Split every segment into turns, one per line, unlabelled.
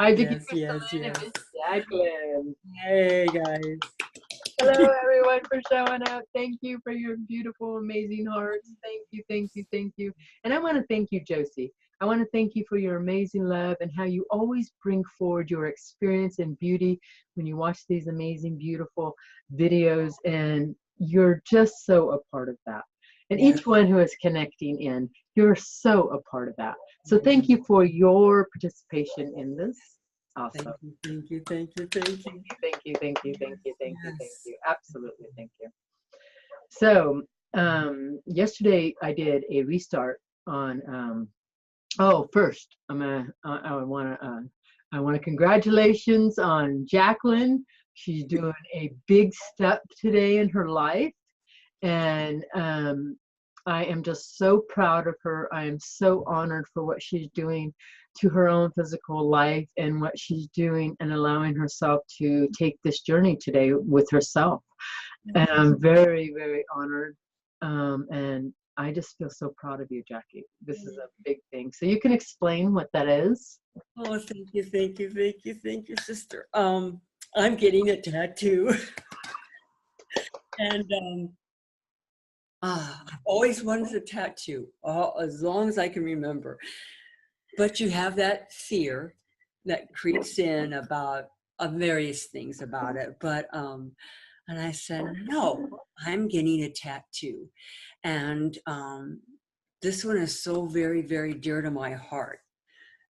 Hi, Vicky
Yes, yes,
Crystalline and
yes.
Miss Jacqueline.
Hey, guys.
Hello, everyone, for showing up. Thank you for your beautiful, amazing hearts. Thank you, thank you, thank you. And I want to thank you, Josie. I want to thank you for your amazing love and how you always bring forward your experience and beauty when you watch these amazing, beautiful videos. And you're just so a part of that. And
Yeah.
each one who is connecting in, you're so a part of that. So thank you for your participation in this. Awesome.
Thank you, thank you, thank you, thank you.
Thank you, thank you, thank you, thank you, thank
Yes.
you. Absolutely, thank you. So yesterday I did a restart on. First I want to congratulations on Jacqueline. She's doing a big step today in her life, and I am just so proud of her. I am so honored for what she's doing to her own physical life and what she's doing and allowing herself to take this journey today with herself. And I'm very, very honored. And I just feel so proud of you, Jackie. This is a big thing. So you can explain what that is?
Oh, thank you, thank you, thank you, thank you, sister. I'm getting a tattoo. And I've always wanted a tattoo, as long as I can remember. But you have that fear that creeps in about various things about it. But and I said, no, I'm getting a tattoo. And this one is so very, very dear to my heart.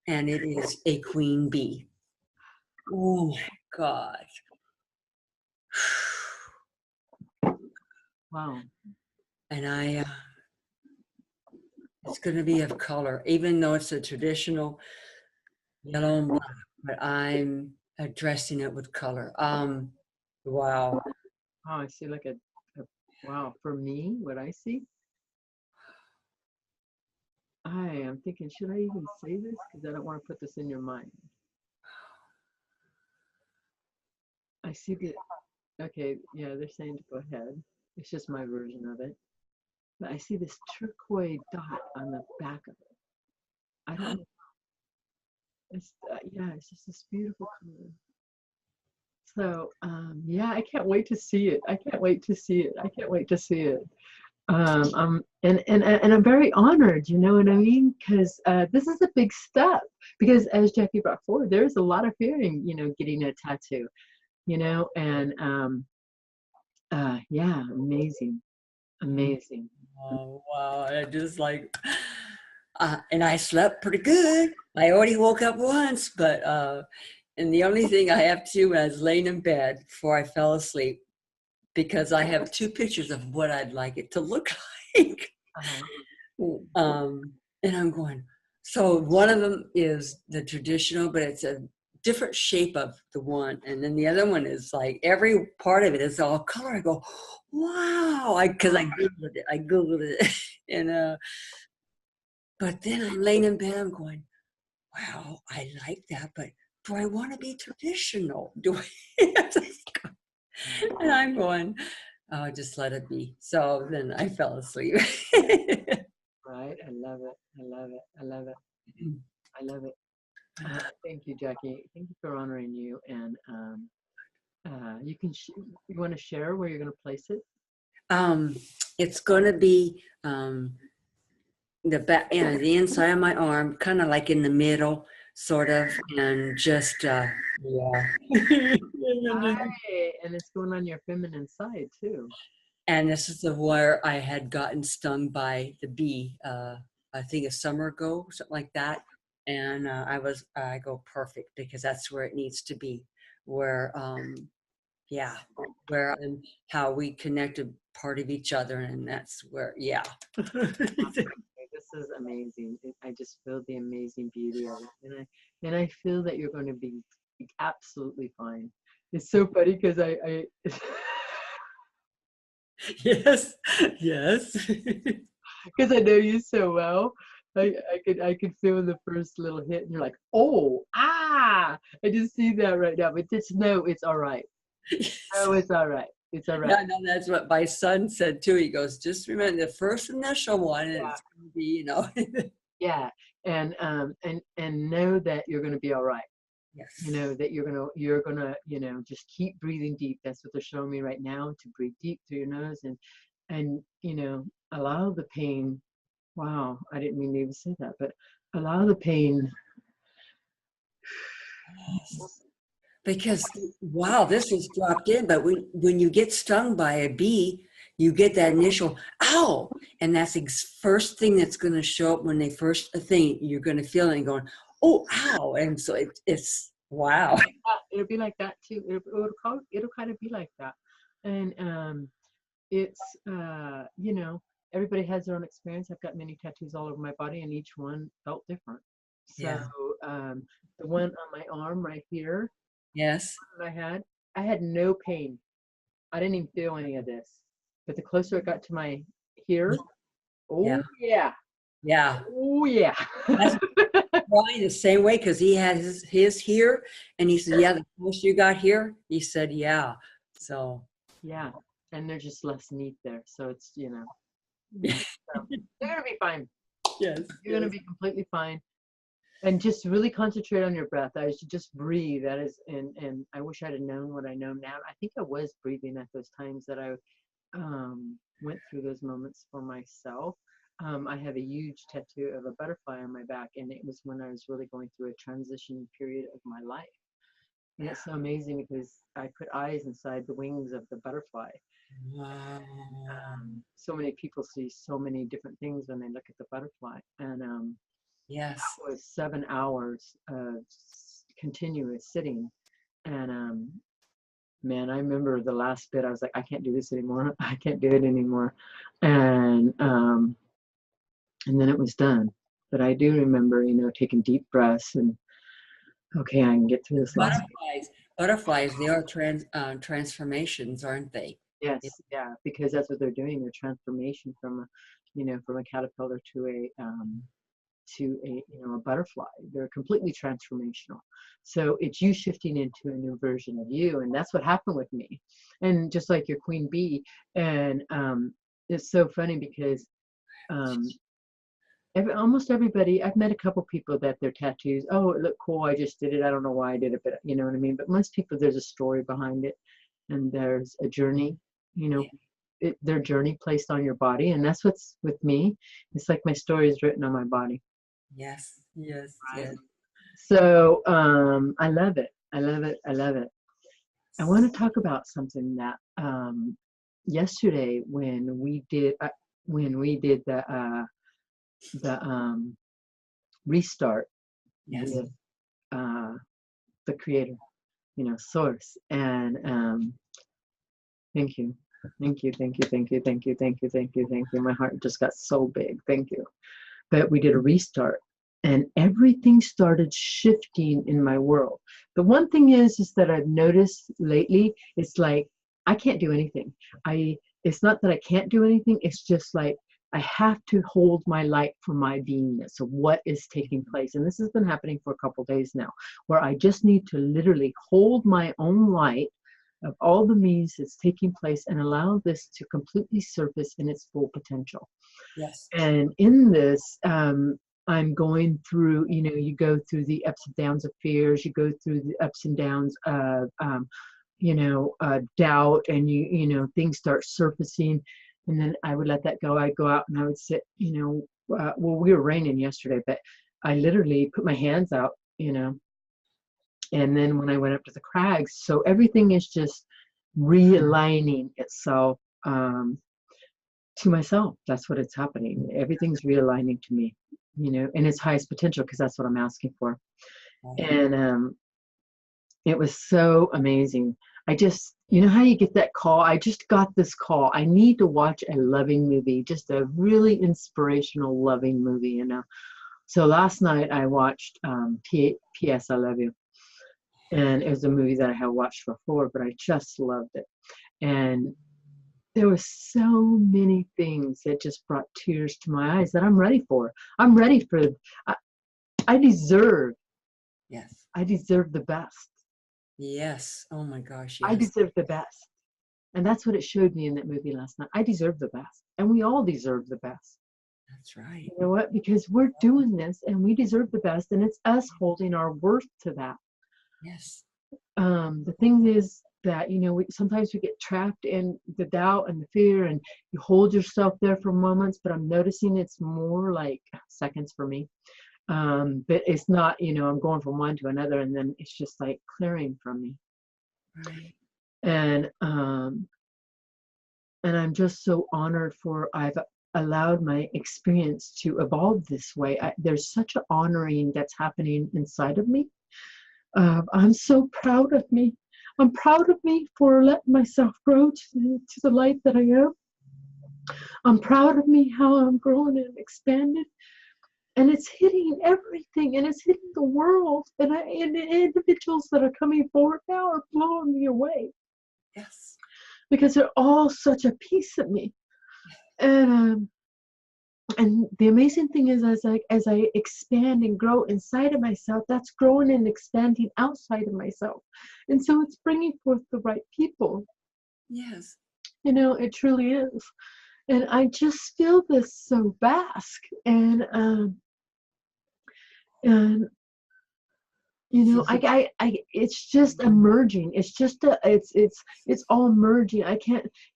And it is a queen bee. Oh my God.
Wow.
And it's going to be of color, even though it's a traditional yellow and black, but I'm addressing it with color. Wow.
Oh, I see like a wow. For me, what I see, I am thinking, should I even say this? Because I don't want to put this in your mind. I see the, okay, yeah, they're saying to go ahead. It's just my version of it. But I see this turquoise dot on the back of it. I don't know. It's, yeah, it's just this beautiful color. So, yeah, I can't wait to see it. I can't wait to see it. I can't wait to see it. And I'm very honored, you know what I mean? Because this is a big step. Because as Jackie brought forward, there's a lot of fear in, you know, getting a tattoo, you know, and yeah, amazing, amazing.
Oh, wow. I just like, and I slept pretty good. I already woke up once, but, and the only thing I have to do when I was laying in bed before I fell asleep, because I have 2 pictures of what I'd like it to look like. And I'm going, so one of them is the traditional, but it's a different shape of the one. And then the other one is like every part of it is all color. I go, wow. Because I Googled it. And, but then I'm laying in bed, I'm going, wow, I like that, but do I want to be traditional? Do I? And I'm going, oh, just let it be. So then I fell asleep.
Right, I love it. I love it. I love it. I love it. Thank you, Jackie. Thank you for honoring you. And you can, you want to share where you're going to place it?
It's going to be the back, the inside of my arm, kind of like in the middle, sort of, and just yeah.
Right. And it's going on your feminine side too.
And this is where I had gotten stung by the bee, I think a summer ago, something like that. And I go perfect, because that's where it needs to be, where, yeah, where and how we connect a part of each other. And that's where, yeah.
This is amazing. I just feel the amazing beauty of it. And I feel that you're going to be absolutely fine. It's so funny because I
Yes, yes.
because I know you so well. I could feel the first little hit, and you're like, oh, I just see that right now. But just know it's all right. Oh, it's all right. It's all right.
Yeah, no, that's what my son said too. He goes, just remember the first initial one, and it's going to be, you know.
Yeah, and know that you're going to be all right.
Yes.
You know, that you're gonna, you know, just keep breathing deep. That's what they're showing me right now, to breathe deep through your nose and, you know, allow the pain. Wow, I didn't mean to even say that, but allow the pain.
Yes. Because wow, this is dropped in, but when you get stung by a bee, you get that initial ow, and that's the first thing that's going to show up when they first thing you're going to feel it and going, oh, ow, and so it's wow.
It'll be like that too. It'll kind of be like that, and it's you know, everybody has their own experience. I've got many tattoos all over my body, and each one felt different. So
Yeah.
the one on my arm right here
Yes.
that I had no pain. I didn't even feel any of this. But the closer it got to my here,
Yeah.
oh yeah,
Yeah.
oh yeah.
That's Brian the same way because he had his here, and he said, "Yeah, the closer you got here," he said, "Yeah." So
Yeah, and there's just less meat there, so it's, you know, yeah. So you're gonna be fine.
yes,
You're gonna be completely fine. And just really concentrate on your breath. I should just breathe. That is, and I wish I'd have known what I know now. I think I was breathing at those times that I went through those moments for myself. I have a huge tattoo of a butterfly on my back, and it was when I was really going through a transition period of my life. And it's so amazing because I put eyes inside the wings of the butterfly.
wow.
So many people see so many different things when they look at the butterfly. And
Yes.
that was 7 hours of continuous sitting. And man, I remember the last bit, I was like, I can't do this anymore. I can't do it anymore. And then it was done. But I do remember, you know, taking deep breaths and, okay, I can get through this last.
Butterflies, they are transformations, aren't they?
Yes, yeah, because that's what they're doing. They're transformation from a, you know, from a caterpillar to a, you know, a butterfly. They're completely transformational. So it's you shifting into a new version of you, and that's what happened with me. And just like your queen bee, and it's so funny because um, almost everybody, I've met a couple people that their tattoos, oh, it looked cool, I just did it, I don't know why I did it, but you know what I mean. But most people, there's a story behind it, and there's a journey, you know, their journey placed on your body, and that's what's with me. It's like my story is written on my body.
Yes, yes,
Right.
yes.
So I love it. I love it. I love it. I want to talk about something that yesterday when we did the restart
Yes.
with the creator, you know, source, and thank you. Thank you, thank you, thank you, thank you, thank you, thank you, thank you. My heart just got so big. Thank you. But we did a restart, and everything started shifting in my world. The one thing is that I've noticed lately, it's like I can't do anything. It's not that I can't do anything, it's just like I have to hold my light for my beingness of what is taking place. And this has been happening for a couple days now, where I just need to literally hold my own light of all the means that's taking place and allow this to completely surface in its full potential.
Yes.
And in this, I'm going through, you know, you go through the ups and downs of fears, you go through the ups and downs of, you know, doubt, and you know, things start surfacing. And then I would let that go. I'd go out and I would sit, you know, well, we were raining yesterday, but I literally put my hands out, you know, and then when I went up to the crags, so everything is just realigning itself to myself. That's what it's happening. Everything's realigning to me, you know, in its highest potential, because that's what I'm asking for. And it was so amazing. I just, you know how you get that call? I just got this call. I need to watch a loving movie, just a really inspirational, loving movie, you know. So last night I watched P.S. I Love You. And it was a movie that I had watched before, but I just loved it. And there were so many things that just brought tears to my eyes that I'm ready for. I'm ready for, I deserve,
Yes.
I deserve the best.
Yes. Oh my gosh.
I
Yes.
deserve the best. And that's what it showed me in that movie last night. I deserve the best. And we all deserve the best.
That's right.
You know what? Because we're doing this and we deserve the best. And it's us holding our worth to that.
Yes.
The thing is that, sometimes we get trapped in the doubt and the fear, and you hold yourself there for moments, but I'm noticing it's more like seconds for me. But it's not, I'm going from one to another, and then it's just like clearing from me.
Right.
And I'm just so honored for I've allowed my experience to evolve this way. There's such an honoring that's happening inside of me. I'm so proud of me. I'm proud of me for letting myself grow to the light that I am. I'm proud of me how I'm growing and expanded. And it's hitting everything, and it's hitting the world. And the individuals that are coming forward now are blowing me away.
Yes.
Because they're all such a piece of me. And the amazing thing is, as I expand and grow inside of myself, that's growing and expanding outside of myself. And so it's bringing forth the right people.
Yes.
It truly is. And I just feel this so vast. And it's just emerging. It's all merging.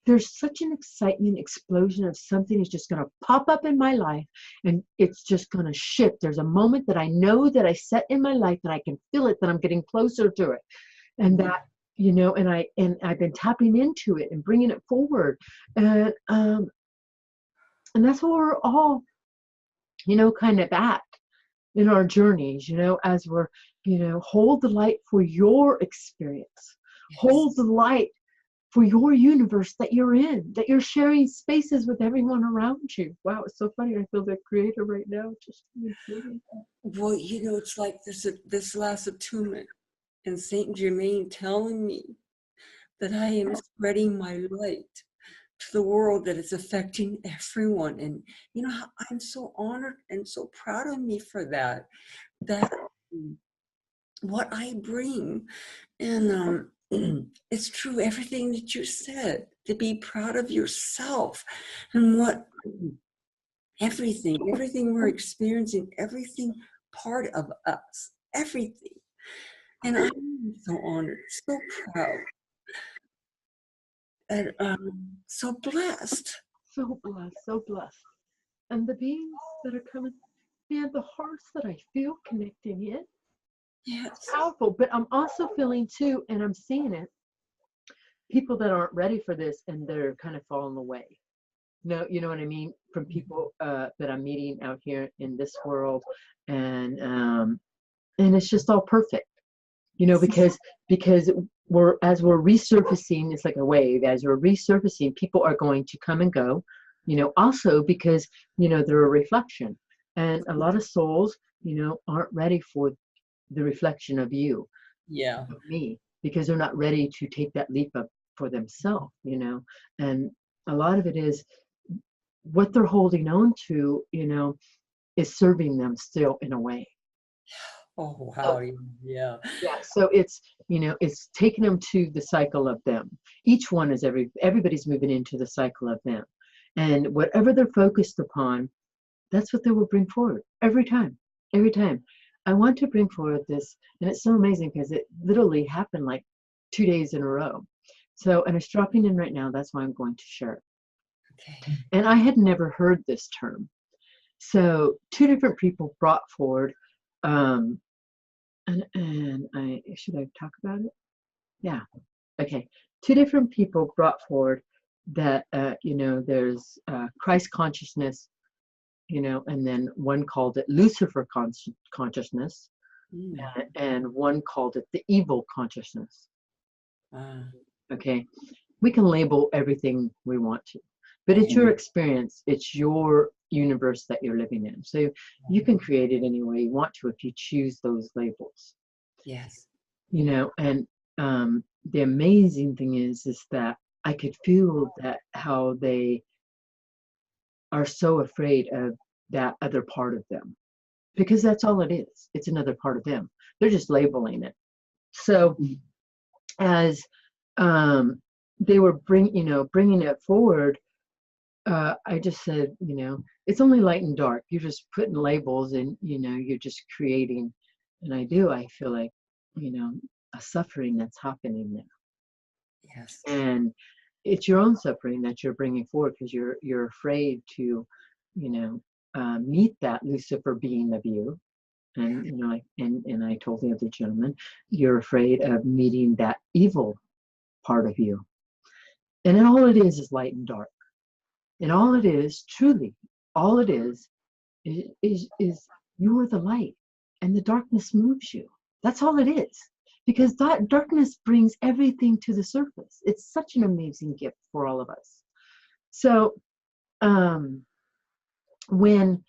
There's such an excitement, explosion of something is just going to pop up in my life, and it's just going to shift. There's a moment that I know that I set in my life, that I can feel it, that I'm getting closer to it. And that, and I've been tapping into it and bringing it forward. And that's what we're all, kind of at in our journeys, as we're, hold the light for your experience. Yes. Hold the light for your universe that you're in, that you're sharing spaces with everyone around you. Wow, it's so funny. I feel the creator right now. Just
well, it's like this last attunement, and Saint Germain telling me that I am spreading my light to the world, that it's affecting everyone. And I'm so honored and so proud of me for that what I bring. And it's true, everything that you said, to be proud of yourself and what everything we're experiencing, everything part of us, everything. And I'm so honored, so proud, and so blessed.
So blessed, so blessed. And the beings that are coming, the hearts that I feel connecting in.
Yes.
It's powerful. But I'm also feeling too, and I'm seeing it, people that aren't ready for this, and they're kind of falling away. No, you know what I mean? From people that I'm meeting out here in this world, and it's just all perfect, because as we're resurfacing, it's like a wave. As we're resurfacing, people are going to come and go, also because they're a reflection, and a lot of souls, aren't ready for the reflection of you, of me, because they're not ready to take that leap up for themselves, and a lot of it is what they're holding on to, is serving them still in a way.
Oh, wow. Yeah.
So it's, it's taking them to the cycle of them. Each one is everybody's moving into the cycle of them. And whatever they're focused upon, that's what they will bring forward every time. Every time. I want to bring forward this, and it's so amazing because it literally happened like 2 days in a row. So, and it's dropping in right now. That's why I'm going to share it.
Okay.
And I had never heard this term. So 2 different people brought forward, and should I talk about it? Yeah. Okay. 2 different people brought forward that, there's Christ consciousness, and then one called it Lucifer consciousness, and one called it the evil consciousness. Okay. We can label everything we want to, but it's your experience. It's your universe that you're living in. So you can create it any way you want to if you choose those labels.
Yes.
And the amazing thing is that I could feel that how they are so afraid of that other part of them, because that's all it is. It's another part of them. They're just labeling it. So as they were bringing it forward, I just said, it's only light and dark. You're just putting labels, and you're just creating. And I feel like, a suffering that's happening there.
Yes.
And it's your own suffering that you're bringing forward because you're afraid to, meet that Lucifer being of you. And and I told the other gentleman, you're afraid of meeting that evil part of you. And all it is light and dark. And all it is, truly, all it is you are the light, and the darkness moves you. That's all it is. Because that darkness brings everything to the surface. It's such an amazing gift for all of us. So when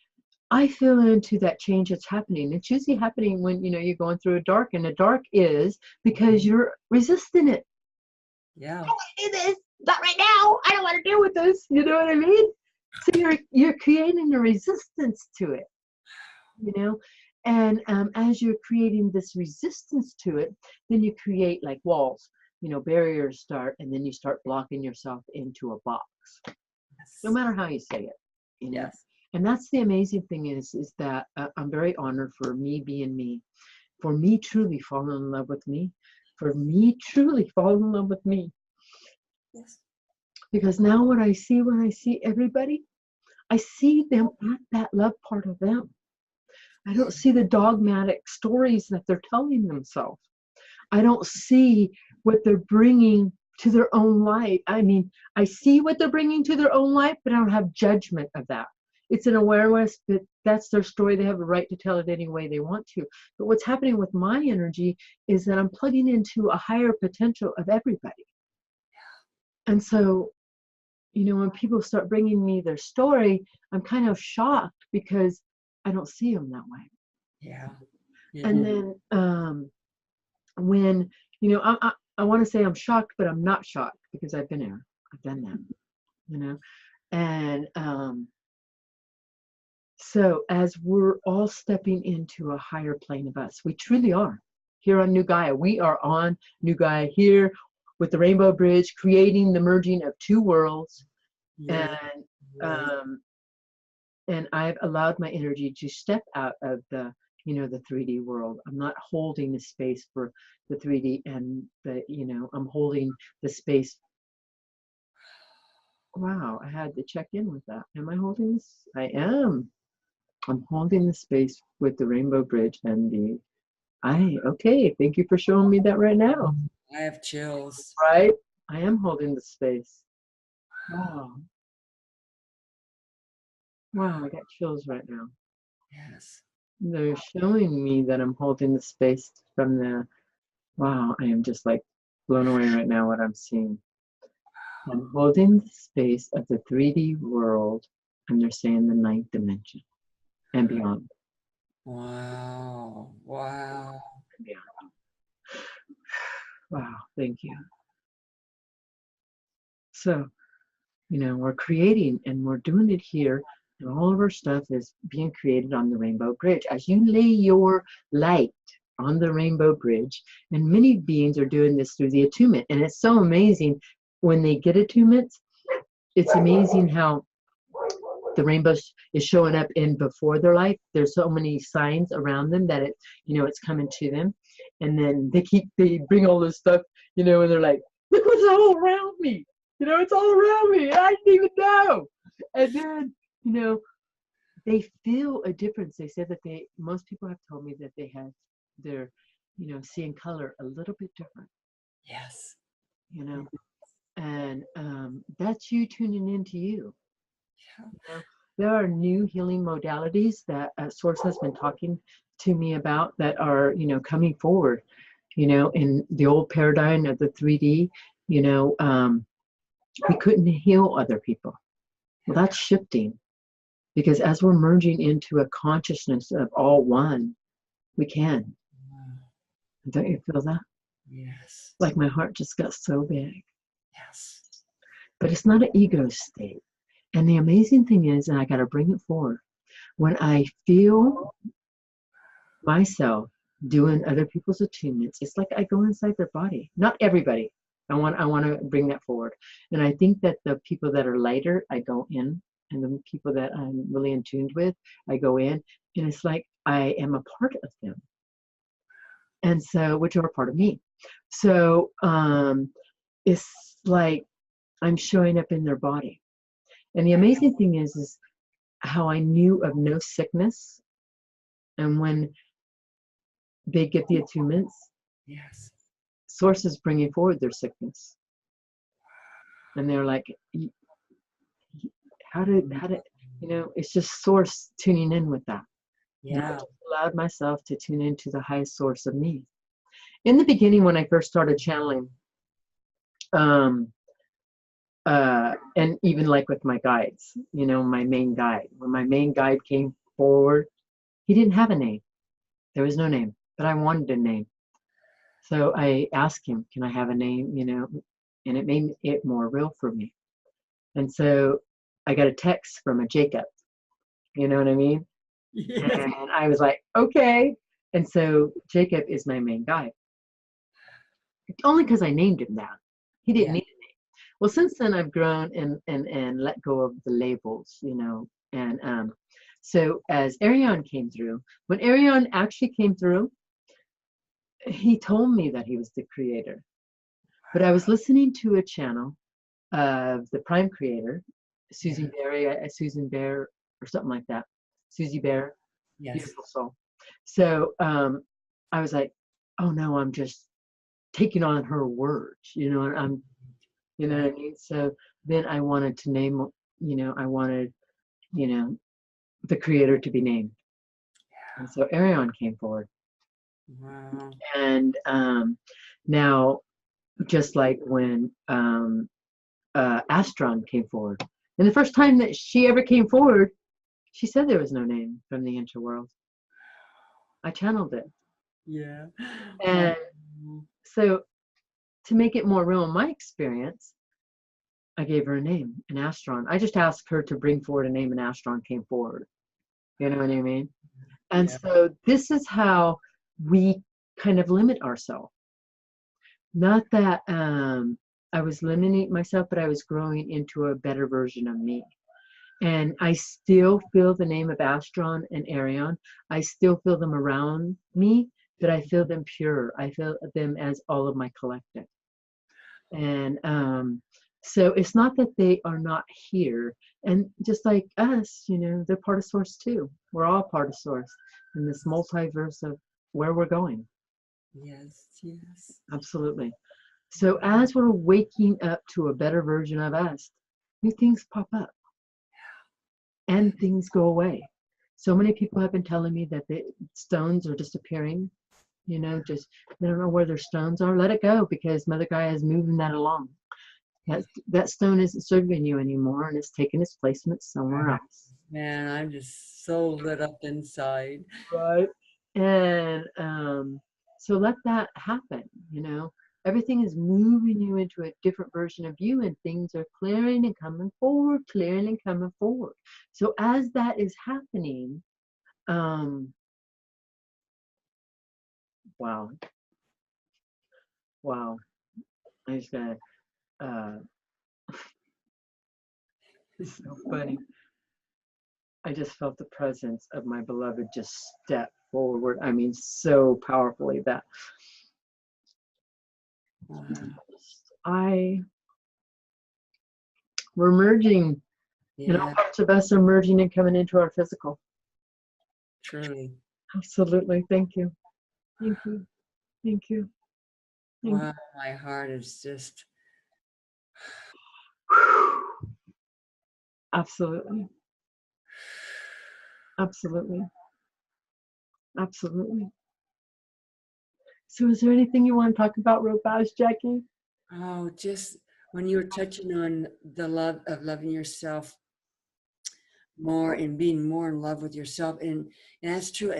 I feel into that change that's happening, it's usually happening when you're going through a dark, and the dark is because you're resisting it.
Yeah.
I don't want to do this. Not right now. I don't want to deal with this. You know what I mean? So you're creating a resistance to it. And as you're creating this resistance to it, then you create like walls, barriers start, and then you start blocking yourself into a box. Yes. No matter how you say it,
Yes.
And that's the amazing thing is that I'm very honored for me being me, for me truly falling in love with me, for me truly falling in love with me.
Yes.
Because now when I see everybody, I see them at that love part of them. I don't see the dogmatic stories that they're telling themselves. I don't see what they're bringing to their own life. I mean, I see what they're bringing to their own life, but I don't have judgment of that. It's an awareness that that's their story. They have a right to tell it any way they want to. But what's happening with my energy is that I'm plugging into a higher potential of everybody. And so, when people start bringing me their story, I'm kind of shocked because I don't see them that way.
Yeah.
And then when, I want to say I'm shocked, but I'm not shocked because I've been there. I've done that, And so as we're all stepping into a higher plane of us, we truly are. Here on New Gaia, we are on New Gaia here with the Rainbow Bridge, creating the merging of two worlds.
Yeah.
And I've allowed my energy to step out of the 3D world. I'm not holding the space for the 3D and I'm holding the space. Wow, I had to check in with that. Am I holding this? I am. I'm holding the space with the Rainbow Bridge and okay, thank you for showing me that right now.
I have chills.
Right? I am holding the space. Wow. Wow, I got chills right now.
Yes.
They're showing me that I'm holding the space from the, wow, I am just like blown away right now what I'm seeing. I'm holding the space of the 3D world, and they're saying the 9th dimension and beyond.
Wow. Wow.
And beyond. Wow, thank you. So, we're creating and we're doing it here, and all of our stuff is being created on the Rainbow Bridge. As you lay your light on the Rainbow Bridge, and many beings are doing this through the attunement, and it's so amazing when they get attunements. It's amazing how the rainbow is showing up in before their life. There's so many signs around them that it's coming to them, and then they bring all this stuff, and they're like, look what's all around me. It's all around me. I didn't even know. And then, they feel a difference. They said that most people have told me that they have their, seeing color a little bit different.
Yes.
And that's you tuning into you. There are new healing modalities that Source has been talking to me about that are, coming forward, in the old paradigm of the 3D, we couldn't heal other people. Well, that's shifting because as we're merging into a consciousness of all one, we can. Don't you feel that?
Yes.
Like my heart just got so big.
Yes.
But it's not an ego state. And the amazing thing is, and I got to bring it forward, when I feel myself doing other people's attunements, it's like I go inside their body. Not everybody. I want to bring that forward. And I think that the people that are lighter, I go in, and the people that I'm really in tuned with, I go in, and it's like I am a part of them. And so, which are part of me. So it's like I'm showing up in their body. And the amazing thing is how I knew of no sickness. And when they get the attunements,
Yes.
Source is bringing forward their sickness. And they're like, how did, it's just Source tuning in with that. And I
Yeah.
just allowed myself to tune into the highest source of me. In the beginning, when I first started channeling, and even like with my guides, my main guide, when my main guide came forward, he didn't have a name. There was no name, but I wanted a name. So I asked him, can I have a name, and it made it more real for me. And so I got a text from a Jacob, you know what I mean?
Yes.
And I was like, okay. And so Jacob is my main guide. Only because I named him that. He didn't
Yeah.
need a name. Well, since then I've grown and let go of the labels, and so as Arion came through, when Arion actually came through, he told me that he was the creator. But I was listening to a channel of the Prime Creator, Susan Bear, or something like that. Susie Bear,
Yes.
beautiful soul. So I was like, oh no, I'm just taking on her words, and I'm, you know what I mean? So then I wanted to name, I wanted, the creator to be named. And so Arion came forward.
Wow.
And now, just like when Astron came forward, and the first time that she ever came forward, she said there was no name from the interworld. I channeled it.
Yeah.
And so to make it more real in my experience, I gave her a name, an Astron. I just asked her to bring forward a name, and Astron came forward. You know what I mean? And so this is how we kind of limit ourselves. Not that I was limiting myself, but I was growing into a better version of me. And I still feel the name of Astron and Arion. I still feel them around me, but I feel them pure. I feel them as all of my collective. And so it's not that they are not here. And just like us, they're part of Source too. We're all part of Source in this multiverse of where we're going.
Yes, yes.
Absolutely. So as we're waking up to a better version of us, new things pop up and things go away. So many people have been telling me that the stones are disappearing, just they don't know where their stones are. Let it go, because Mother Gaia is moving that along. That stone isn't serving you anymore, and it's taking its placement somewhere else.
Man, I'm just so lit up inside.
Right. And so let that happen, Everything is moving you into a different version of you, and things are clearing and coming forward, clearing and coming forward. So as that is happening, wow. I just gotta, it's so funny. I just felt the presence of my beloved just step forward. I mean, so powerfully that we're merging, parts of us are merging and coming into our physical.
Truly.
Absolutely. Thank you. Thank you. Thank you.
Wow, my heart is just.
Absolutely. Absolutely. Absolutely. So is there anything you want to talk about real fast, Jackie?
Oh, just when you were touching on the love of loving yourself more and being more in love with yourself, and that's true.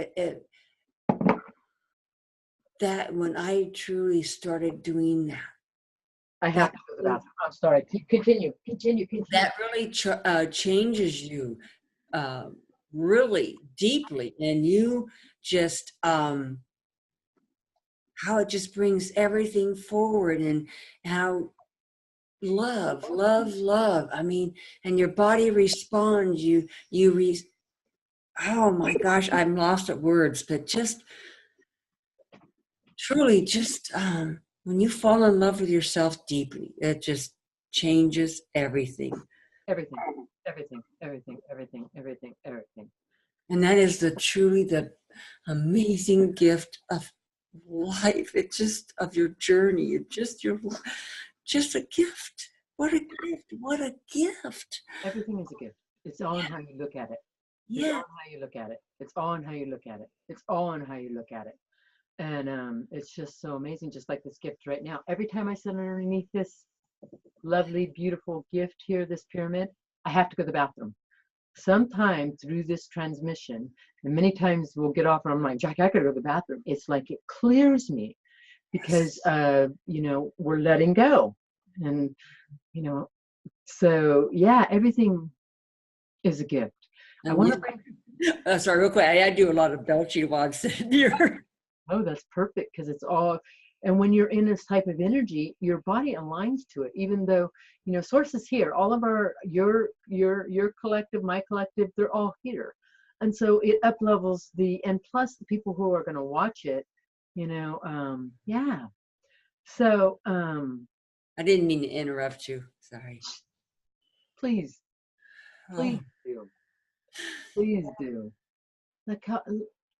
That when I truly started doing that,
I have to go to the bathroom. I'm sorry. Continue.
That really changes you really deeply, and you just how it just brings everything forward, and how love. I mean, and your body responds. Oh my gosh, I'm lost at words, but just truly just when you fall in love with yourself deeply, it just changes everything.
Everything, everything, everything, everything, everything, everything.
And that is truly the amazing gift of life. It's just of your journey. It's just just a gift. What a gift. What a gift.
Everything is a gift. It's all in how you look at it. It's
Yeah.
all in how you look at it. It's all in how you look at it. It's all in how you look at it. And it's just so amazing, just like this gift right now. Every time I sit underneath this lovely, beautiful gift here, this pyramid, I have to go to the bathroom. Sometime through this transmission, and many times we'll get off and I'm like, Jack, I gotta go to the bathroom. It's like it clears me because you know, we're letting go. And you know, so yeah, everything is a gift. I want to bring
sorry, real quick. I do a lot of belching while I'm sitting here.
oh, that's perfect, because it's all, and when you're in this type of energy, your body aligns to it, even though, you know, source is here. All of our, your collective, my collective, they're all here. And so it up levels the, and plus the people who are going to watch it, you know, yeah. So,
I didn't mean to interrupt you. Sorry.
please do. Please do. Like,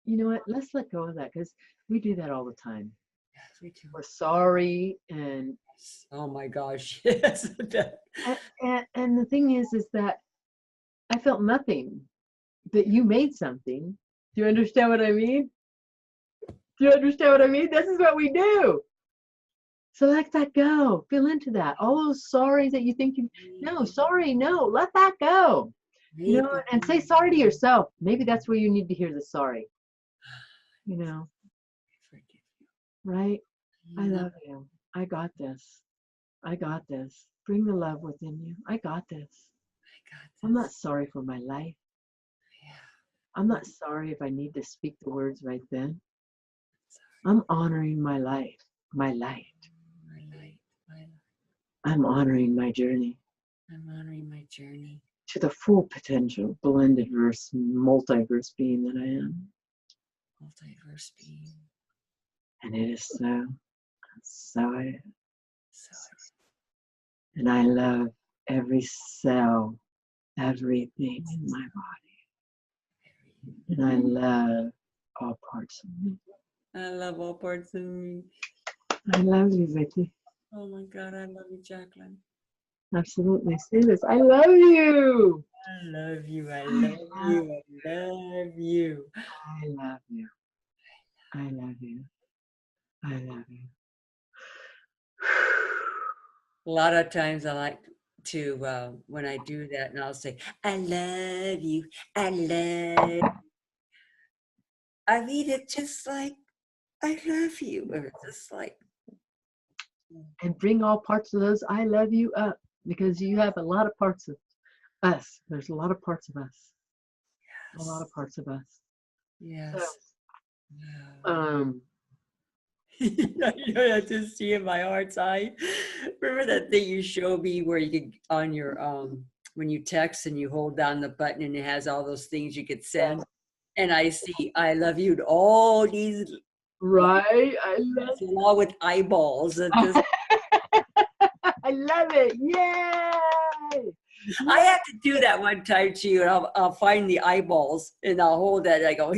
you know what? Let's let go of that, because we do that all the time.
Yes, we do.
We're sorry, and
oh my gosh, yes.
and the thing is that I felt nothing, but you made something. Do you understand what I mean? Do you understand what I mean? This is what we do. So let that go. Feel into that. All those sorries that you think you, no, sorry, no, let that go. You know, and say sorry to yourself. Maybe that's where you need to hear the sorry. You know, right? I love you. I got this. I got this. Bring the love within you. I got this. I'm not sorry for my life. I'm not sorry if I need to speak the words right then. I'm honoring my life, my light. I'm honoring my journey.
I'm honoring my journey.
To the full potential, blended verse, multiverse being that I am.
Multiverse being.
And it is so. So it is.
So
and I love every cell, everything in my body. And I love all parts of me.
I love all parts of me.
I love you, Vicky.
Oh my God, I love you, Jacqueline.
Absolutely. Say this. I love you.
I love you. I love you. I love you.
I love you. I love you. I love you.
A lot of times I like to, when I do that, and I'll say, I love you. I love you. I mean it just like, I love you. Or it's just like.
And bring all parts of those I love you up, because you have a lot of parts of us. There's a lot of parts of us. Yes. A lot of parts of us.
Yes.
So,
you know, I just see in my heart's eye. Remember that thing you showed me where you could, on your, when you text and you hold down the button and it has all those things you could send. And I see, I love you to all these.
Right? I love
it. All with eyeballs. And just,
I love it. Yay!
I have to do that one time too, and I'll find the eyeballs and I'll hold that and I go.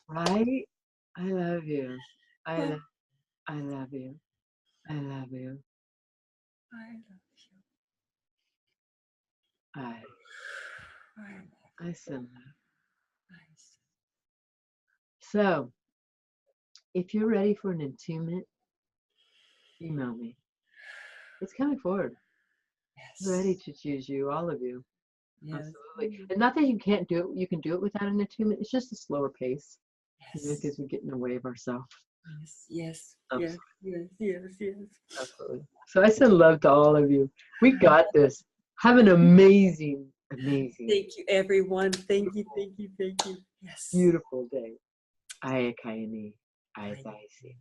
Right? I love you. I love you. I love you. I love you. I send that. So, if you're ready for an attunement, email me. It's coming forward. Yes. I'm ready to choose you, all of you. Yes. Absolutely. And not that you can't do it, you can do it without an attunement. It's just a slower pace. Yes. You know, because we get in the way of ourselves.
Yes. Yes. Yes. Yes. Yes.
Absolutely. So I send love to all of you. We got this. Have an amazing. Thank
you, everyone. Thank you. Thank you. Thank you. Yes.
Beautiful day. Ayakaini. Ayakaisi.